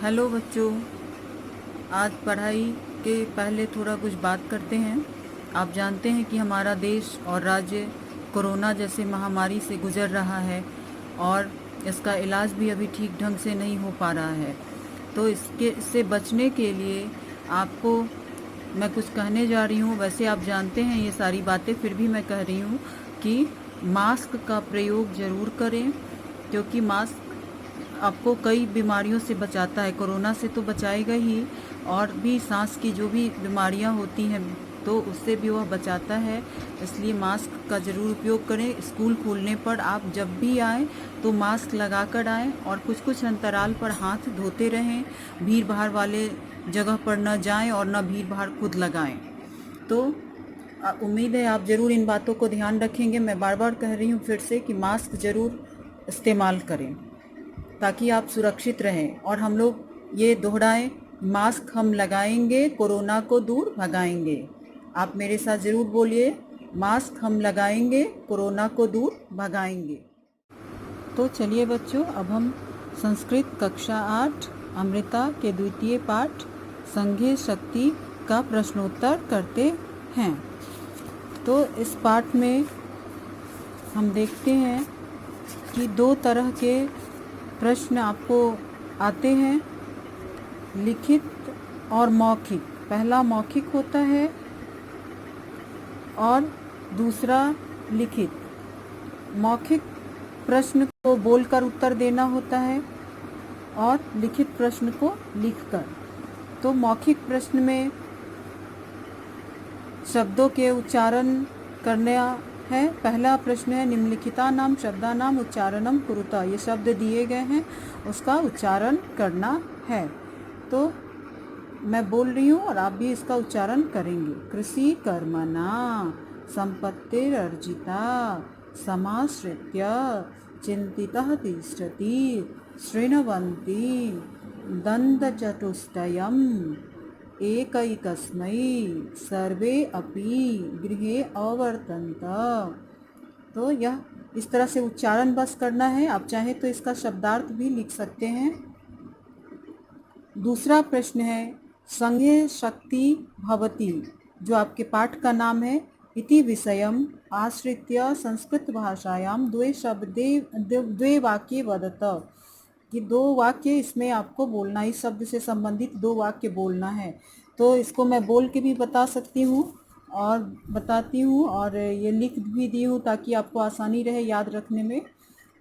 Hello बच्चों, आज पढ़ाई के पहले थोड़ा कुछ बात करते हैं। आप जानते हैं कि हमारा देश और राज्य कोरोना जैसे महामारी से गुजर रहा है और इसका इलाज भी अभी ठीक ढंग से नहीं हो पा रहा है। तो इससे बचने के लिए आपको मैं कुछ कहने जा रही हूँ। वैसे आप जानते हैं ये सारी बातें, फिर भी मैं कह रही हूँ कि मास्क का प्रयोग ज़रूर करें, क्योंकि मास्क आपको कई बीमारियों से बचाता है। कोरोना से तो बचाएगा ही, और भी सांस की जो भी बीमारियां होती हैं तो उससे भी वह बचाता है। इसलिए मास्क का ज़रूर उपयोग करें। स्कूल खुलने पर आप जब भी आएँ तो मास्क लगा कर आएँ और कुछ कुछ अंतराल पर हाथ धोते रहें। भीड़ भाड़ वाले जगह पर न जाएं और न भीड़ भाड़ खुद लगाएं। तो उम्मीद है आप ज़रूर इन बातों को ध्यान रखेंगे। मैं बार बार कह रही हूँ फिर से कि मास्क ज़रूर इस्तेमाल करें ताकि आप सुरक्षित रहें। और हम लोग ये दोहराएं, मास्क हम लगाएंगे, कोरोना को दूर भगाएंगे। आप मेरे साथ ज़रूर बोलिए, मास्क हम लगाएंगे, कोरोना को दूर भगाएंगे। तो चलिए बच्चों, अब हम संस्कृत कक्षा 8 अमृता के द्वितीय पाठ संघे शक्ति का प्रश्नोत्तर करते हैं। तो इस पाठ में हम देखते हैं कि दो तरह के प्रश्न आपको आते हैं, लिखित और मौखिक। पहला मौखिक होता है और दूसरा लिखित। मौखिक प्रश्न को बोलकर उत्तर देना होता है और लिखित प्रश्न को लिखकर। तो मौखिक प्रश्न में शब्दों के उच्चारण करना है। पहला प्रश्न है, निम्नलिखितानां शब्दानां उच्चारणं कुरुत। ये शब्द दिए गए हैं, उसका उच्चारण करना है। तो मैं बोल रही हूँ और आप भी इसका उच्चारण करेंगे। कृषि कर्मणा संपत्तिरर्जिता समाश्रित्य चिंतितः तिष्ठति शृण्वन्ति दन्तचतुष्टयम् एकैकस्मै सर्वे अपि गृहे अवर्तन्त। तो यह इस तरह से उच्चारण बस करना है। आप चाहे तो इसका शब्दार्थ भी लिख सकते हैं। दूसरा प्रश्न है, संज्ञे शक्ति भवति, जो आपके पाठ का नाम है, इति विषयम् आश्रित्य संस्कृत भाषायां द्वे वाक्ये वदत। कि दो वाक्य इसमें आपको बोलना, इस शब्द से संबंधित दो वाक्य बोलना है। तो इसको मैं बोल के भी बता सकती हूँ और बताती हूँ, और ये लिख भी दी हूँ ताकि आपको आसानी रहे याद रखने में।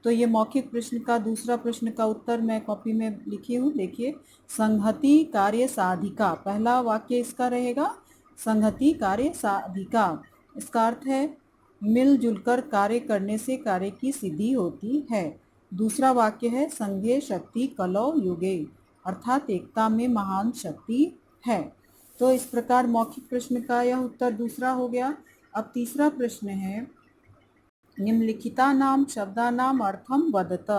तो ये मौखिक प्रश्न का दूसरा प्रश्न का उत्तर मैं कॉपी में लिखी हूँ। देखिए, संहति कार्य साधिका, पहला वाक्य इसका रहेगा, संहति कार्य साधिका। इसका अर्थ है मिलजुल कर कार्य करने से कार्य की सिद्धि होती है। दूसरा वाक्य है, संघे शक्ति कलौ युगे, अर्थात एकता में महान शक्ति है। तो इस प्रकार मौखिक प्रश्न का यह उत्तर दूसरा हो गया। अब तीसरा प्रश्न है, निम्नलिखितानां शब्दानां अर्थम वदत।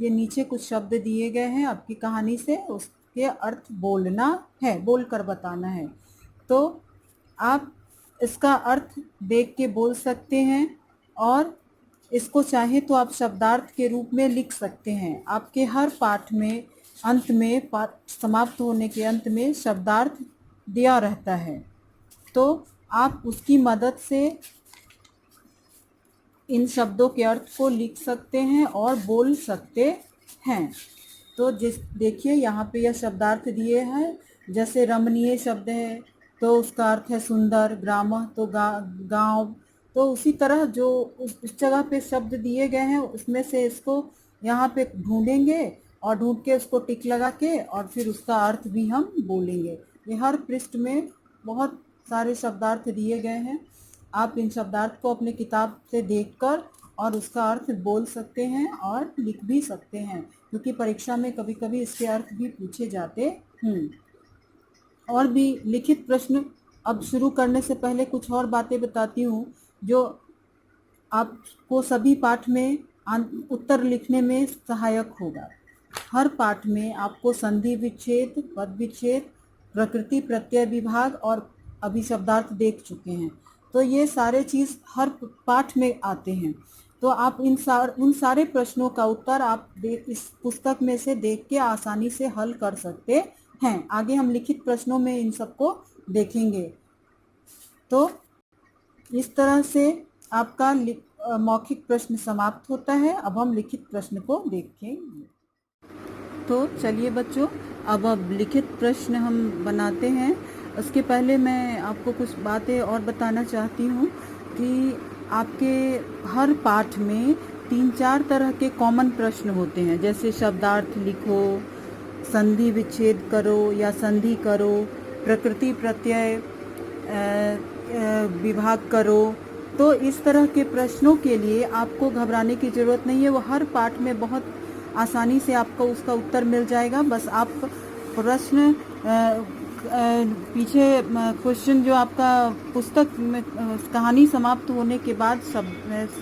ये नीचे कुछ शब्द दिए गए हैं आपकी कहानी से, उसके अर्थ बोलना है, बोलकर बताना है। तो आप इसका अर्थ देख के बोल सकते हैं और इसको चाहे तो आप शब्दार्थ के रूप में लिख सकते हैं। आपके हर पाठ में अंत में, पाठ समाप्त होने के अंत में शब्दार्थ दिया रहता है, तो आप उसकी मदद से इन शब्दों के अर्थ को लिख सकते हैं और बोल सकते हैं। तो देखिए यहाँ पे यह शब्दार्थ दिए हैं। जैसे रमणीय शब्द है तो उसका अर्थ है सुंदर, ग्रामः तो गांव। तो उसी तरह जो उस जगह पे शब्द दिए गए हैं उसमें से इसको यहाँ पे ढूंढेंगे और ढूंढ के उसको टिक लगा के और फिर उसका अर्थ भी हम बोलेंगे। ये हर पृष्ठ में बहुत सारे शब्दार्थ दिए गए हैं। आप इन शब्दार्थ को अपने किताब से देखकर और उसका अर्थ बोल सकते हैं और लिख भी सकते हैं, क्योंकि परीक्षा में कभी कभी इसके अर्थ भी पूछे जाते हैं। और भी लिखित प्रश्न, अब शुरू करने से पहले कुछ और बातें बताती हूँ जो आपको सभी पाठ में उत्तर लिखने में सहायक होगा। हर पाठ में आपको संधि विच्छेद, पद विच्छेद, प्रकृति प्रत्यय विभाग और अभिशब्दार्थ देख चुके हैं। तो ये सारे चीज़ हर पाठ में आते हैं। तो आप उन सारे प्रश्नों का उत्तर आप इस पुस्तक में से देख के आसानी से हल कर सकते हैं। आगे हम लिखित प्रश्नों में इन सबको देखेंगे। तो इस तरह से आपका मौखिक प्रश्न समाप्त होता है। अब हम लिखित प्रश्न को देखेंगे। तो चलिए बच्चों, अब लिखित प्रश्न हम बनाते हैं। उसके पहले मैं आपको कुछ बातें और बताना चाहती हूँ कि आपके हर पाठ में 3-4 तरह के कॉमन प्रश्न होते हैं, जैसे शब्दार्थ लिखो, संधि विच्छेद करो या संधि करो, प्रकृति प्रत्यय विभाग करो। तो इस तरह के प्रश्नों के लिए आपको घबराने की ज़रूरत नहीं है। वो हर पाठ में बहुत आसानी से आपको उसका उत्तर मिल जाएगा। बस आप प्रश्न पीछे क्वेश्चन जो आपका पुस्तक में कहानी समाप्त होने के बाद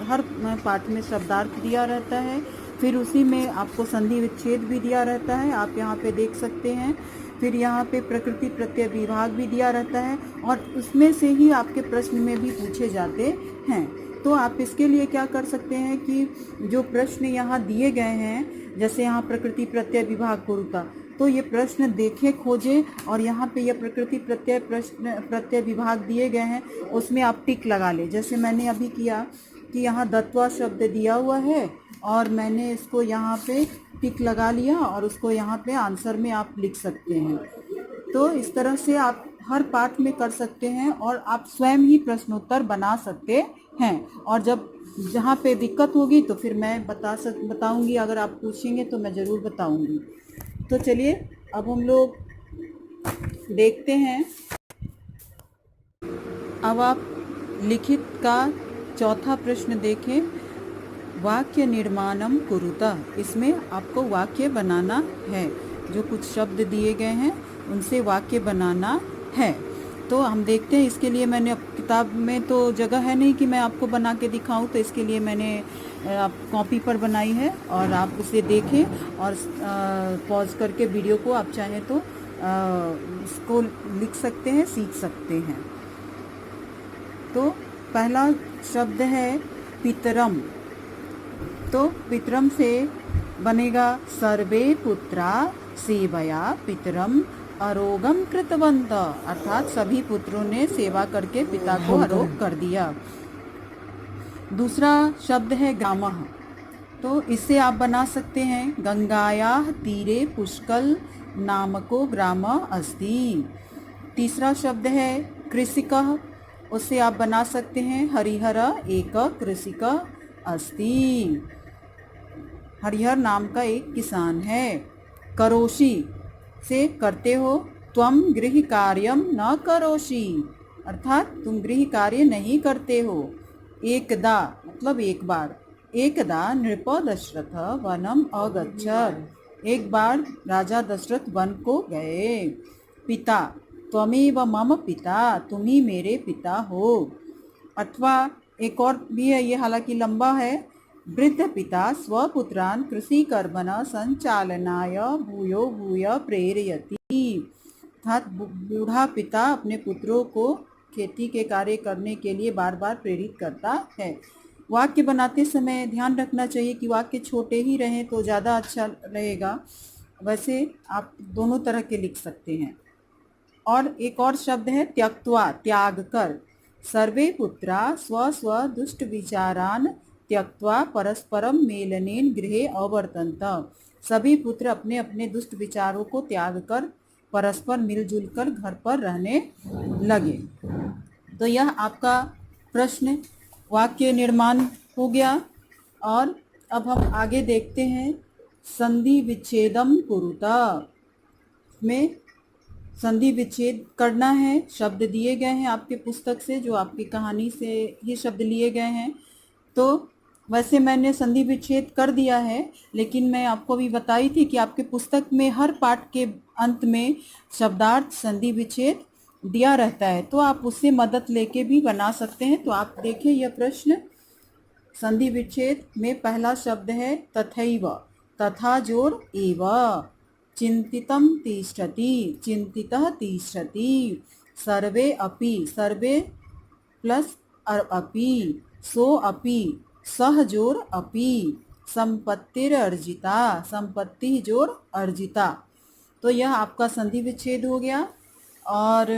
हर पाठ में शब्दार्थ दिया रहता है, फिर उसी में आपको संधि विच्छेद भी दिया रहता है, आप यहाँ पे देख सकते हैं। फिर यहाँ पे प्रकृति प्रत्यय विभाग भी दिया रहता है और उसमें से ही आपके प्रश्न में भी पूछे जाते हैं। तो आप इसके लिए क्या कर सकते हैं कि जो प्रश्न यहाँ दिए गए हैं, जैसे यहाँ प्रकृति प्रत्यय विभाग कुरुता, तो ये प्रश्न देखें, खोजें और यहाँ पे ये प्रकृति प्रत्यय विभाग दिए गए हैं, उसमें आप टिक लगा लें। जैसे मैंने अभी किया कि यहाँ दत्वा शब्द दिया हुआ है और मैंने इसको यहाँ पे टिक लगा लिया और उसको यहाँ पे आंसर में आप लिख सकते हैं। तो इस तरह से आप हर पाठ में कर सकते हैं और आप स्वयं ही प्रश्नोत्तर बना सकते हैं। और जब जहाँ पे दिक्कत होगी तो फिर मैं बताऊंगी, अगर आप पूछेंगे तो मैं ज़रूर बताऊंगी। तो चलिए अब हम लोग देखते हैं। अब आप लिखित का चौथा प्रश्न देखें, वाक्य निर्माणम कुरुता। इसमें आपको वाक्य बनाना है, जो कुछ शब्द दिए गए हैं उनसे वाक्य बनाना है। तो हम देखते हैं। इसके लिए मैंने किताब में तो जगह है नहीं कि मैं आपको बना के दिखाऊं, तो इसके लिए मैंने आप कॉपी पर बनाई है और आप उसे देखें और पॉज करके वीडियो को आप चाहें तो इसको लिख सकते हैं, सीख सकते हैं। तो पहला शब्द है पितरम। तो पितरम से बनेगा सर्वे पुत्रा सेवया पितरम आरोगम कृतवंत, अर्थात सभी पुत्रों ने सेवा करके पिता को आरोग कर दिया। दूसरा शब्द है ग्रामः। तो इससे आप बना सकते हैं गंगायाः तीरे पुष्कल नामको ग्राम अस्ति। तीसरा शब्द है कृषिकः। उससे आप बना सकते हैं हरिहर एक कृषिक अस्ति। हरिहर नाम का एक किसान है। करोषि से करते हो, त्वम गृह कार्यम न करोषि, अर्थात तुम गृह कार्य नहीं करते हो। एकदा मतलब एक बार। एकदा नृप दशरथ वनम अगच्छत्, एक बार राजा दशरथ वन को गए। पिता त्वमेव मम पिता, तुम ही मेरे पिता हो। अथवा एक और भी है, ये हालांकि लंबा है। वृद्ध पिता स्वपुत्रान् कृषि कर्मण संचालनाय भूयो भूय प्रेरयति, अर्थात बूढ़ा पिता अपने पुत्रों को खेती के कार्य करने के लिए बार बार प्रेरित करता है। वाक्य बनाते समय ध्यान रखना चाहिए कि वाक्य छोटे ही रहें तो ज़्यादा अच्छा रहेगा। वैसे आप दोनों तरह के लिख सकते हैं। और एक और शब्द है त्यक्त्वा, त्याग कर। सर्वे पुत्रा स्व स्व दुष्ट विचारान त्यक्त्वा परस्परम मेलनेन गृहे अवर्तन्त, सभी पुत्र अपने अपने दुष्ट विचारों को त्याग कर परस्पर मिलजुल कर घर पर रहने लगे। तो यह आपका प्रश्न वाक्य निर्माण हो गया। और अब हम आगे देखते हैं संधि विच्छेदम कुरुता। में संधि विच्छेद करना है। शब्द दिए गए हैं आपके पुस्तक से, जो आपकी कहानी से ही शब्द लिए गए हैं। तो वैसे मैंने संधि विच्छेद कर दिया है, लेकिन मैं आपको भी बताई थी कि आपके पुस्तक में हर पाठ के अंत में शब्दार्थ संधि विच्छेद दिया रहता है, तो आप उससे मदद लेके भी बना सकते हैं। तो आप देखें यह प्रश्न। संधि विच्छेद में पहला शब्द है तथैव, तथा जोड़ एव। चिंतितम तिष्ठति, चिंतितः तिष्ठति। सर्वे अपि, सर्वे प्लस अपि। सो अपि, सह जोर अपि, संपत्तिर अर्जिता, संपत्ति जोर अर्जिता। तो यह आपका संधि विच्छेद हो गया। और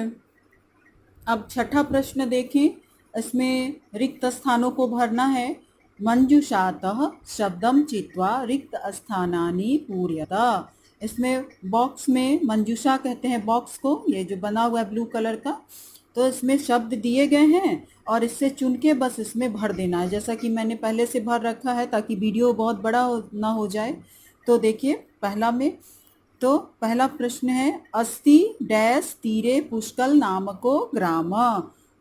अब छठा प्रश्न देखें, इसमें रिक्त स्थानों को भरना है। मंजुषातः शब्दम चित्वा रिक्त स्थानानि पूर्यत। इसमें बॉक्स में मंजुषा कहते हैं बॉक्स को, ये जो बना हुआ है ब्लू कलर का। तो इसमें शब्द दिए गए हैं और इससे चुन के बस इसमें भर देना है, जैसा कि मैंने पहले से भर रखा है ताकि वीडियो बहुत बड़ा ना हो जाए। तो देखिए पहला में, तो पहला प्रश्न है अस्ति डैश तीरे पुष्कल नामको ग्राम।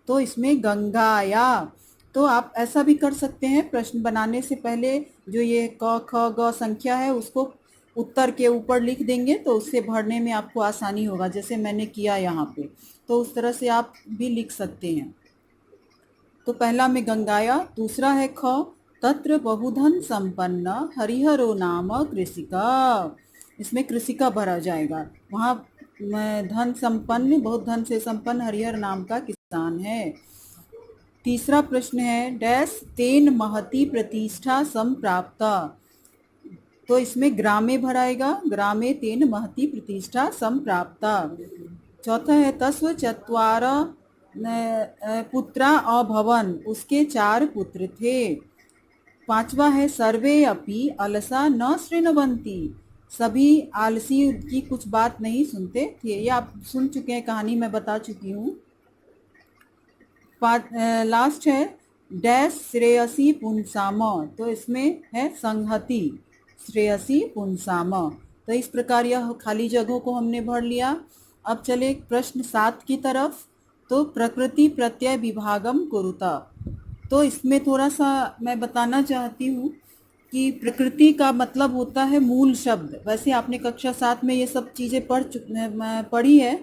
तो इसमें गंगाया। तो आप ऐसा भी कर सकते हैं, प्रश्न बनाने से पहले जो ये क ख ग संख्या है उसको उत्तर के ऊपर लिख देंगे तो उससे भरने में आपको आसानी होगा, जैसे मैंने किया यहाँ पे। तो उस तरह से आप भी लिख सकते हैं। तो पहला में गंगाया। दूसरा है ख तत्र बहुधन संपन्न हरिहरो नाम कृषिका। इसमें कृषिका भरा जाएगा। वहाँ धन संपन्न, बहुत धन से संपन्न हरिहर नाम का किसान है। तीसरा प्रश्न है डैश तेन महती प्रतिष्ठा संप्राप्त। तो इसमें ग्रामे भराएगा, ग्रामे तेन महती प्रतिष्ठा संप्राप्त। चौथा है तस्व चत्वार पुत्रा अभवन, उसके 4 पुत्र थे। पांचवा है सर्वे अपि अलसा न शृण्वन्ति, सभी आलसी की कुछ बात नहीं सुनते थे। ये आप सुन चुके हैं, कहानी मैं बता चुकी हूँ। लास्ट है डैश श्रेयसी पुंसाम। तो इसमें है संहति श्रेयसी पुंसाम। तो इस प्रकार यह खाली जगहों को हमने भर लिया। अब चले प्रश्न 7 की तरफ। तो प्रकृति प्रत्यय विभागम कुरुता। तो इसमें थोड़ा सा मैं बताना चाहती हूँ कि प्रकृति का मतलब होता है मूल शब्द। वैसे आपने कक्षा 7 में ये सब चीज़ें पढ़ी है,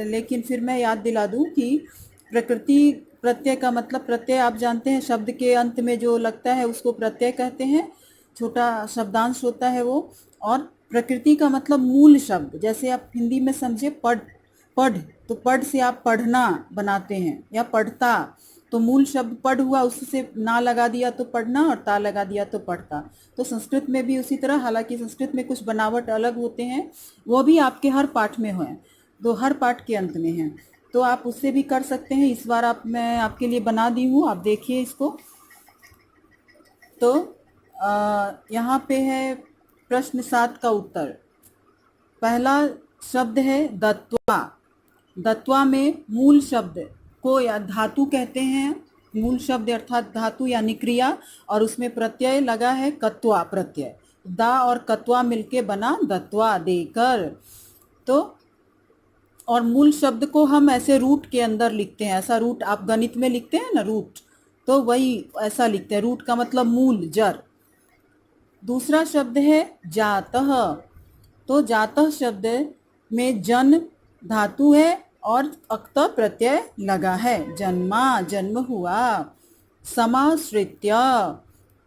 लेकिन फिर मैं याद दिला दूँ कि प्रकृति प्रत्यय का मतलब, प्रत्यय आप जानते हैं शब्द के अंत में जो लगता है उसको प्रत्यय कहते हैं, छोटा शब्दांश होता है वो। और प्रकृति का मतलब मूल शब्द, जैसे आप हिंदी में समझे पढ़, तो पढ़ से आप पढ़ना बनाते हैं या पढ़ता, तो मूल शब्द पढ़ हुआ, उससे ना लगा दिया तो पढ़ना और ता लगा दिया तो पढ़ता। तो संस्कृत में भी उसी तरह, हालांकि संस्कृत में कुछ बनावट अलग होते हैं, वो भी आपके हर पाठ में हैं, तो हर पाठ के अंत में हैं, तो आप उससे भी कर सकते हैं। इस बार मैं आपके लिए बना दी हूँ, आप देखिए इसको। तो यहाँ पे है प्रश्न 7 का उत्तर। पहला शब्द है दत्वा। दत्वा में मूल शब्द को या धातु कहते हैं, मूल शब्द अर्थात धातु यानी क्रिया, और उसमें प्रत्यय लगा है कत्वा प्रत्यय, दा और कत्वा मिलके बना दत्वा, देकर। तो और मूल शब्द को हम ऐसे रूट के अंदर लिखते हैं, ऐसा रूट आप गणित में लिखते हैं ना रूट, तो वही ऐसा लिखते हैं, रूट का मतलब मूल, जड़। दूसरा शब्द है जातः। तो जातः शब्द में जन धातु है और अक्त प्रत्यय लगा है, जन्मा, जन्म हुआ। समाश्रित्य,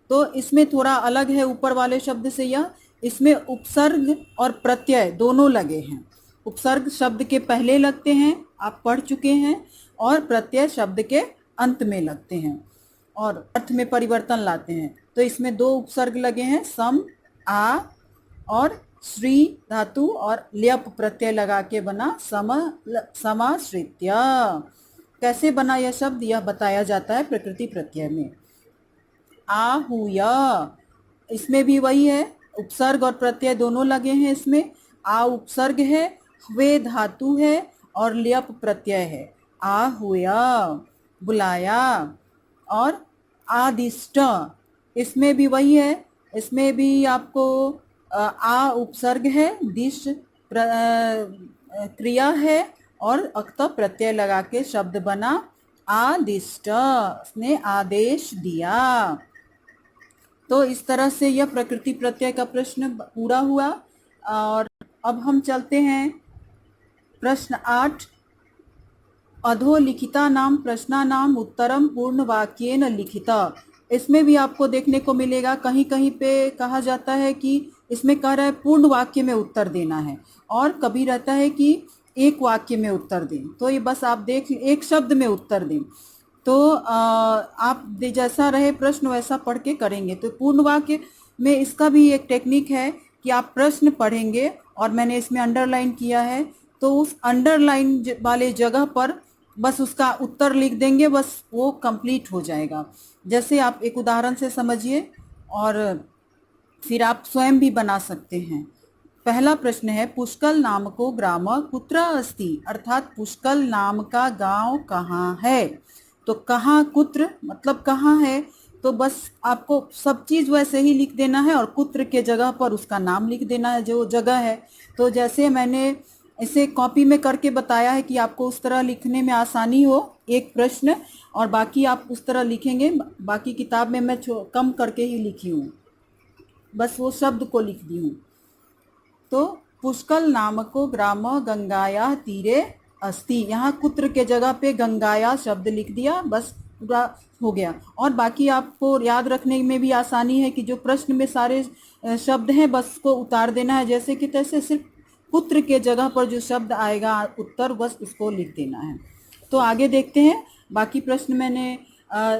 तो इसमें थोड़ा अलग है ऊपर वाले शब्द से यह, इसमें उपसर्ग और प्रत्यय दोनों लगे हैं। उपसर्ग शब्द के पहले लगते हैं, आप पढ़ चुके हैं, और प्रत्यय शब्द के अंत में लगते हैं और अर्थ में परिवर्तन लाते हैं। तो इसमें 2 उपसर्ग लगे हैं, सम, आ, और श्री धातु और ल्यप प्रत्यय लगा के बना समाश्रित्य। कैसे बना यह शब्द, यह बताया जाता है प्रकृति प्रत्यय में। आहूय, इसमें भी वही है, उपसर्ग और प्रत्यय दोनों लगे हैं इसमें। आ उपसर्ग है, वे धातु है और ल्यप प्रत्यय है। आहूय, बुलाया। और आदिष्ट, इसमें भी वही है, इसमें भी आपको आ उपसर्ग है, दिश क्रिया है और अक्त प्रत्यय लगा के शब्द बना आदिष्ट, उसने आदेश दिया। तो इस तरह से यह प्रकृति प्रत्यय का प्रश्न पूरा हुआ। और अब हम चलते हैं प्रश्न 8। अधोलिखिता नाम प्रश्ना नाम उत्तरम पूर्ण वाक्येन लिखिता। इसमें भी आपको देखने को मिलेगा, कहीं कहीं पे कहा जाता है कि इसमें कह रहा है पूर्ण वाक्य में उत्तर देना है, और कभी रहता है कि एक वाक्य में उत्तर दें। तो ये बस आप देख, एक शब्द में उत्तर दें। तो आप जैसा रहे प्रश्न वैसा पढ़ के करेंगे। तो पूर्ण वाक्य में इसका भी एक टेक्निक है कि आप प्रश्न पढ़ेंगे और मैंने इसमें अंडरलाइन किया है, तो उस अंडरलाइन वाले जगह पर बस उसका उत्तर लिख देंगे, बस वो कंप्लीट हो जाएगा। जैसे आप एक उदाहरण से समझिए और फिर आप स्वयं भी बना सकते हैं। पहला प्रश्न है, पुष्कल नाम को ग्राम कुत्र अस्ति, अर्थात पुष्कल नाम का गांव कहाँ है। तो कहाँ कुत्र मतलब कहाँ है, तो बस आपको सब चीज़ वैसे ही लिख देना है और कुत्र के जगह पर उसका नाम लिख देना है जो जगह है। तो जैसे मैंने इसे कॉपी में करके बताया है कि आपको उस तरह लिखने में आसानी हो, एक प्रश्न और बाकी आप उस तरह लिखेंगे। बाकी किताब में मैं कम करके ही लिखी हूँ, बस वो शब्द को लिख दी हूँ। तो पुष्कल नामको ग्राम गंगाया तीरे अस्ति, यहाँ कुत्र के जगह पे गंगाया शब्द लिख दिया, बस पूरा हो गया। और बाकी आपको याद रखने में भी आसानी है कि जो प्रश्न में सारे शब्द हैं बस को उतार देना है जैसे कि तैसे, सिर्फ पुत्र के जगह पर जो शब्द आएगा उत्तर बस उसको लिख देना है। तो आगे देखते हैं। बाकी प्रश्न मैंने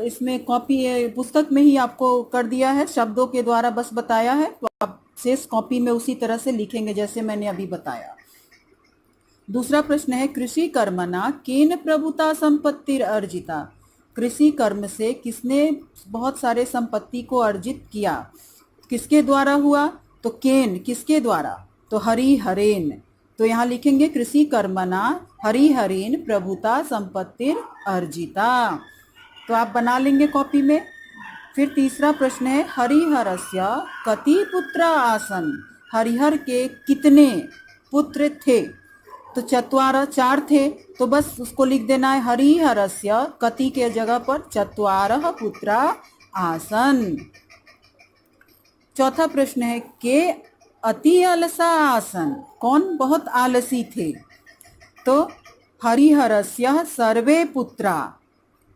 इसमें कॉपी पुस्तक में ही आपको कर दिया है, शब्दों के द्वारा बस बताया है। तो आप शेष कॉपी में उसी तरह से लिखेंगे जैसे मैंने अभी बताया। दूसरा प्रश्न है, कृषि कर्मणा केन प्रभुता संपत्तिर अर्जिता, कृषि कर्म से किसने बहुत सारे संपत्ति को अर्जित किया, किसके द्वारा हुआ, तो केन किसके द्वारा, तो हरिहरेन। तो यहाँ लिखेंगे कृषि कर्मणा हरिहरेन प्रभुता संपत्तिर अर्जिता। तो आप बना लेंगे कॉपी में। फिर तीसरा प्रश्न है, हरिहरस्य कति पुत्र आसन, हरिहर के कितने पुत्र थे, तो चत्वार 4 थे, तो बस उसको लिख देना है हरिहरस्य कति के जगह पर चत्वारः पुत्रा आसन। चौथा प्रश्न है, के अति अलसा आसन, कौन बहुत आलसी थे, तो हरिहरस्य सर्वे पुत्रा,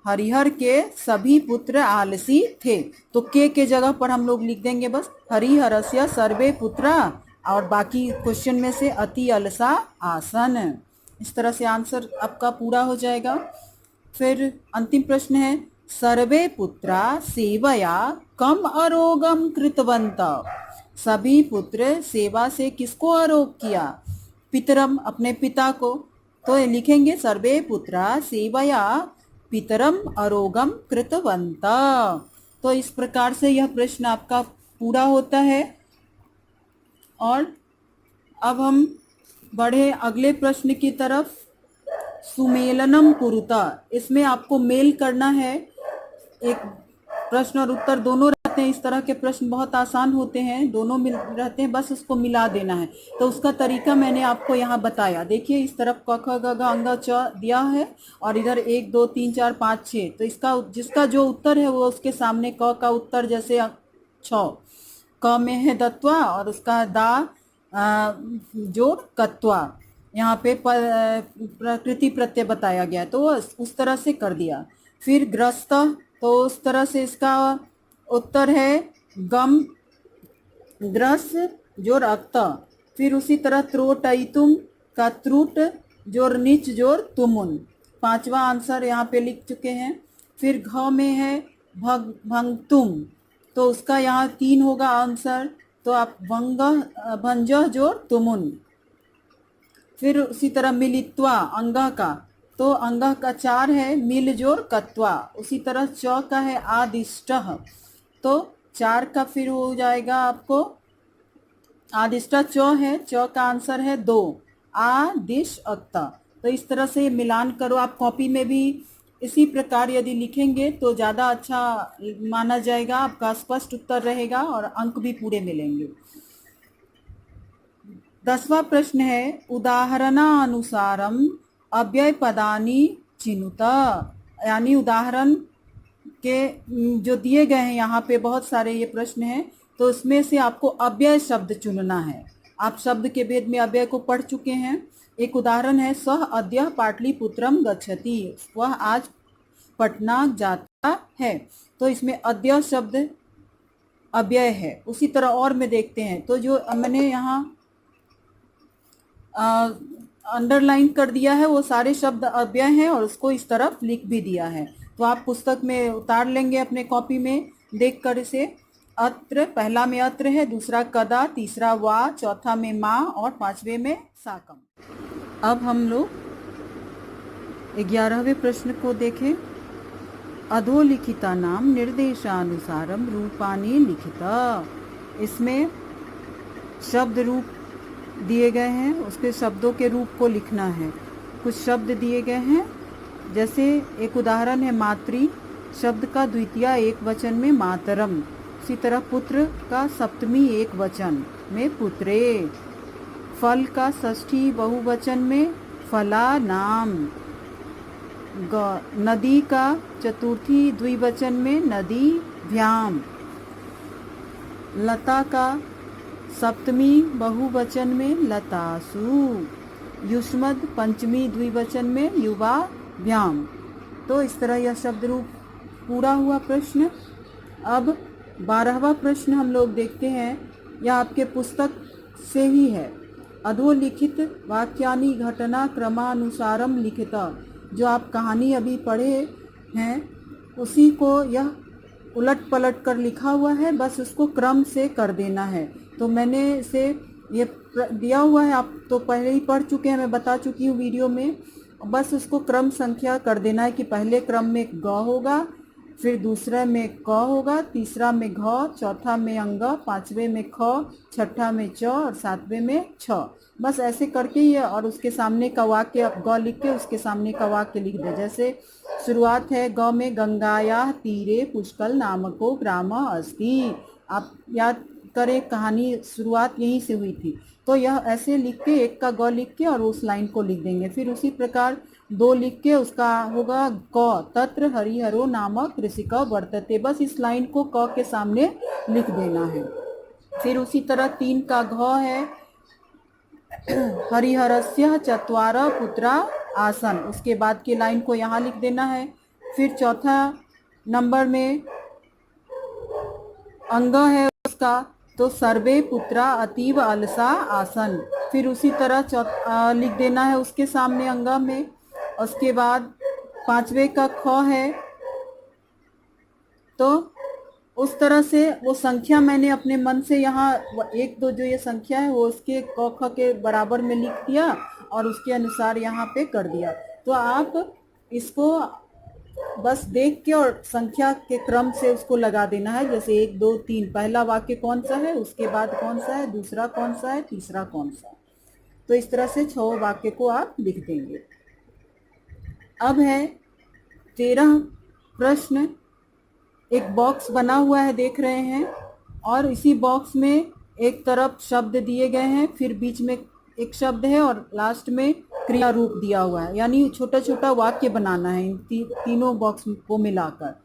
हरिहर के सभी पुत्र आलसी थे। तो के जगह पर हम लोग लिख देंगे बस हरिहरस्य सर्वे पुत्रा और बाकी क्वेश्चन में से अति अलसा आसन। इस तरह से आंसर आपका पूरा हो जाएगा। फिर अंतिम प्रश्न है, सर्वे पुत्रा सेवया कम अरोगम कृतवंत, सभी पुत्र सेवा से किसको आरोग किया, पितरम अपने पिता को। तो लिखेंगे सर्वे पुत्रा सेवया पितरम अरोगम कृतवंत। तो इस प्रकार से यह प्रश्न आपका पूरा होता है। और अब हम बढ़े अगले प्रश्न की तरफ। सुमेलनम कुरुता, इसमें आपको मेल करना है, एक प्रश्न और उत्तर दोनों रहते हैं। इस तरह के प्रश्न बहुत आसान होते हैं, दोनों मिल रहते हैं, बस उसको मिला देना है। तो उसका तरीका मैंने आपको यहाँ बताया। देखिए इस तरफ क ख ग घ अंग च दिया है और इधर 1 2 3 4 5 6। तो इसका जिसका जो उत्तर है वो उसके सामने क का उत्तर जैसे 6, क में है दत्वा और उसका दा जोड़ कत्वा, यहाँ पे प्रकृति प्रत्यय बताया गया, तो उस तरह से कर दिया। फिर ग्रस्त, तो उस तरह से इसका उत्तर है गम ग्रस जोर अक्त। फिर उसी तरह त्रोटइतुम का त्रुट जोर नीच जोर तुमुन, 5वां आंसर यहाँ पे लिख चुके हैं। फिर घ में है भंगतुम, तो उसका यहाँ 3 होगा आंसर, तो आप भंग भंज जोर तुमुन। फिर उसी तरह मिलित्वा अंगा का, तो अंगा का 4 है, मिल जोर कत्वा। उसी तरह च का है आदिष्ट, तो 4 का फिर हो जाएगा आपको आदिष्ट च है, च का आंसर है 2 आदिश अत्ता। तो इस तरह से मिलान करो। आप कॉपी में भी इसी प्रकार यदि लिखेंगे तो ज़्यादा अच्छा माना जाएगा, आपका स्पष्ट उत्तर रहेगा और अंक भी पूरे मिलेंगे। 10वां प्रश्न है, उदाहरणानुसारम अव्यय पदानि चिनुत, यानी उदाहरण के जो दिए गए हैं यहाँ पे बहुत सारे ये प्रश्न हैं, तो इसमें से आपको अव्यय शब्द चुनना है। आप शब्द के भेद में अव्यय को पढ़ चुके हैं। एक उदाहरण है, सह अद्य पाटलिपुत्रम गच्छति, वह आज पटना जाता है। तो इसमें अद्य शब्द अव्यय है। उसी तरह और में देखते हैं, तो जो मैंने यहाँ अंडरलाइन कर दिया है वो सारे शब्द अव्यय हैं और उसको इस तरफ लिख भी दिया है। तो आप पुस्तक में उतार लेंगे अपने कॉपी में देख कर इसे। अत्र, पहला में अत्र है, दूसरा कदा, तीसरा वा, चौथा में माँ और पांचवे में साकम। अब हम लोग 11वें प्रश्न को देखें। अधोलिखिता नाम निर्देशानुसारम रूपानी लिखिता। इसमें शब्द रूप दिए गए हैं, उसके शब्दों के रूप को लिखना है। कुछ शब्द दिए गए हैं, जैसे एक उदाहरण है मातृ शब्द का द्वितीय एक वचन में मातरम। इसी तरह पुत्र का सप्तमी एक वचन में पुत्रे। फल का षष्ठी बहुवचन में फला नाम। नदी का चतुर्थी द्विवचन में नदी भ्याम। लता का सप्तमी बहुवचन में लतासु। युष्मद पंचमी द्विवचन में युवा भ्याम। तो इस तरह यह शब्द रूप पूरा हुआ प्रश्न। अब 12वां प्रश्न हम लोग देखते हैं, यह आपके पुस्तक से ही है। अधोलिखित वाक्यानि घटना क्रमानुसारम लिखिता। जो आप कहानी अभी पढ़े हैं उसी को यह उलट पलट कर लिखा हुआ है, बस उसको क्रम से कर देना है। तो मैंने इसे ये दिया हुआ है, आप तो पहले ही पढ़ चुके हैं, मैं बता चुकी हूँ वीडियो में। बस उसको क्रम संख्या कर देना है कि पहले क्रम में ग होगा, फिर दूसरे में क होगा, तीसरा में घ, चौथा में अंग, पांचवे में ख, छठा में च और सातवें में छ। बस ऐसे करके ये, और उसके सामने का वाक्य आप ग लिख के उसके सामने का वाक्य लिख दे। जैसे शुरुआत है ग में, गंगाया तीरे पुष्कल नामको ग्राम अस्ति। आप याद करें, कहानी शुरुआत यहीं से हुई थी। तो यह ऐसे लिख के, एक का ग लिख के और उस लाइन को लिख देंगे। फिर उसी प्रकार 2 लिख के उसका होगा क, तत्र हरिहरो नामक कृषिक वर्तते। बस इस लाइन को क के सामने लिख देना है। फिर उसी तरह 3 का घ है, हरिहरस्य चत्वार पुत्रा आसन। उसके बाद की लाइन को यहाँ लिख देना है। फिर चौथा नंबर में अंग है उसका, तो सर्वे पुत्रा अतीव अलसा आसन। फिर उसी तरह लिख देना है उसके सामने अंग में। उसके बाद 5वें का ख है, तो उस तरह से वो संख्या मैंने अपने मन से यहाँ 1 2 जो ये संख्या है वो उसके क ख के बराबर में लिख दिया और उसके अनुसार यहाँ पे कर दिया। तो आप इसको बस देख के और संख्या के क्रम से उसको लगा देना है। जैसे 1 2 3, पहला वाक्य कौन सा है, उसके बाद कौन सा है, दूसरा कौन सा है, तीसरा कौन सा है। तो इस तरह से 6 वाक्य को आप लिख देंगे। अब है 13 प्रश्न। एक बॉक्स बना हुआ है, देख रहे हैं, और इसी बॉक्स में एक तरफ शब्द दिए गए हैं, फिर बीच में एक शब्द है और लास्ट में क्रिया रूप दिया हुआ है। यानी छोटा छोटा वाक्य बनाना है इन तीनों बॉक्स को मिलाकर।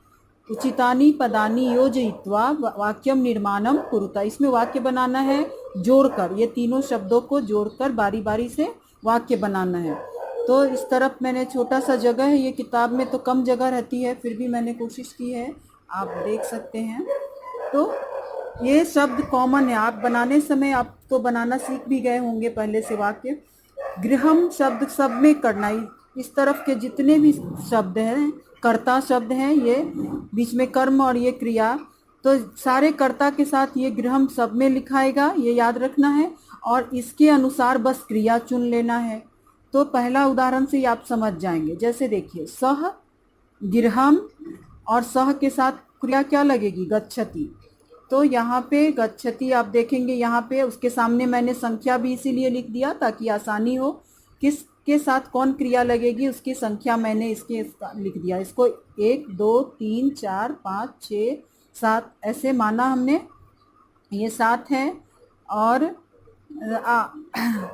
उचितानि पदानि योजयित्वा वाक्यम निर्माणम कुरुता। इसमें वाक्य बनाना है जोड़कर, ये तीनों शब्दों को जोड़कर बारी बारी से वाक्य बनाना है। तो इस तरफ मैंने छोटा सा जगह है, ये किताब में तो कम जगह रहती है, फिर भी मैंने कोशिश की है, आप देख सकते हैं। तो ये शब्द कॉमन है, आप बनाने समय आप तो बनाना सीख भी गए होंगे पहले से वाक्य। गृहम शब्द सब में करना, इस तरफ के जितने भी शब्द हैं, कर्ता शब्द हैं, ये बीच में कर्म और ये क्रिया, तो सारे कर्ता के साथ ये गृहम सब में लिखाएगा, ये याद रखना है। और इसके अनुसार बस क्रिया चुन लेना है। तो पहला उदाहरण से आप समझ जाएंगे। जैसे देखिए, सह गृहम और सह के साथ क्रिया क्या लगेगी, गच्छति। तो यहाँ पे गच्छति आप देखेंगे, यहाँ पे उसके सामने मैंने संख्या भी इसीलिए लिख दिया ताकि आसानी हो, किसके साथ कौन क्रिया लगेगी उसकी संख्या मैंने इसके लिख दिया। इसको 1 2 3 4 5 6 7 ऐसे माना हमने, ये 7 है। और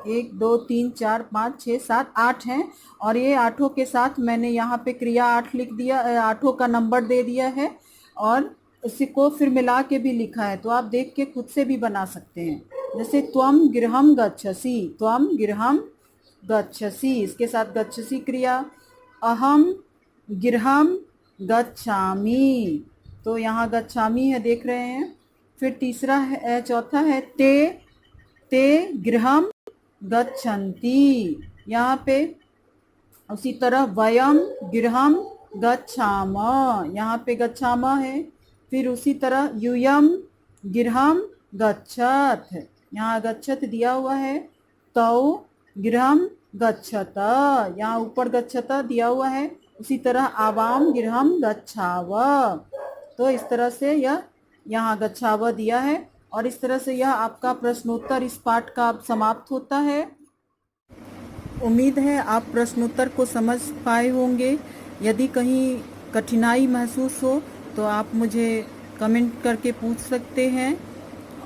1 2 3 4 5 6 7 8 हैं, और ये 8 के साथ मैंने यहाँ पे क्रिया 8 लिख दिया, 8 का नंबर दे दिया है, और इसी को फिर मिला के भी लिखा है। तो आप देख के खुद से भी बना सकते हैं। जैसे त्वम गृहम गच्छसि, त्वम गृहम गच्छसि, इसके साथ गच्छसि क्रिया। अहम गृहम गच्छामि, तो यहाँ गच्छामि है, देख रहे हैं। फिर तीसरा है, चौथा है ते गृहम गच्छन्ति, यहाँ पे उसी तरह वयम गृहम गच्छाम, यहाँ पे गच्छाम है। फिर उसी तरह यूयम गृहम गच्छत, यहाँ गच्छत दिया हुआ है। तौ गृहम गच्छत, यहाँ ऊपर गच्छत दिया हुआ है। उसी तरह आवाम गृहम गच्छाव, तो इस तरह से यह यहाँ गच्छाव दिया है। और इस तरह से यह आपका प्रश्नोत्तर इस पाठ का समाप्त होता है। उम्मीद है आप प्रश्नोत्तर को समझ पाए होंगे। यदि कहीं कठिनाई महसूस हो तो आप मुझे कमेंट करके पूछ सकते हैं।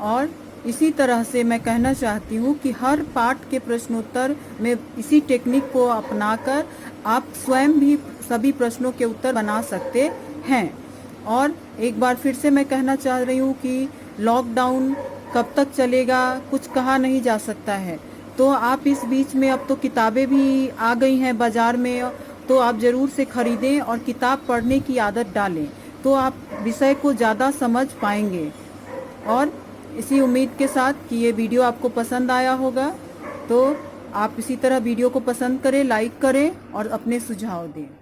और इसी तरह से मैं कहना चाहती हूँ कि हर पाठ के प्रश्नोत्तर में इसी टेक्निक को अपनाकर आप स्वयं भी सभी प्रश्नों के उत्तर बना सकते हैं। और एक बार फिर से मैं कहना चाह रही हूँ कि लॉकडाउन कब तक चलेगा कुछ कहा नहीं जा सकता है। तो आप इस बीच में, अब तो किताबें भी आ गई हैं बाज़ार में, तो आप ज़रूर से ख़रीदें और किताब पढ़ने की आदत डालें, तो आप विषय को ज़्यादा समझ पाएंगे। और इसी उम्मीद के साथ कि ये वीडियो आपको पसंद आया होगा, तो आप इसी तरह वीडियो को पसंद करें, लाइक करें और अपने सुझाव दें।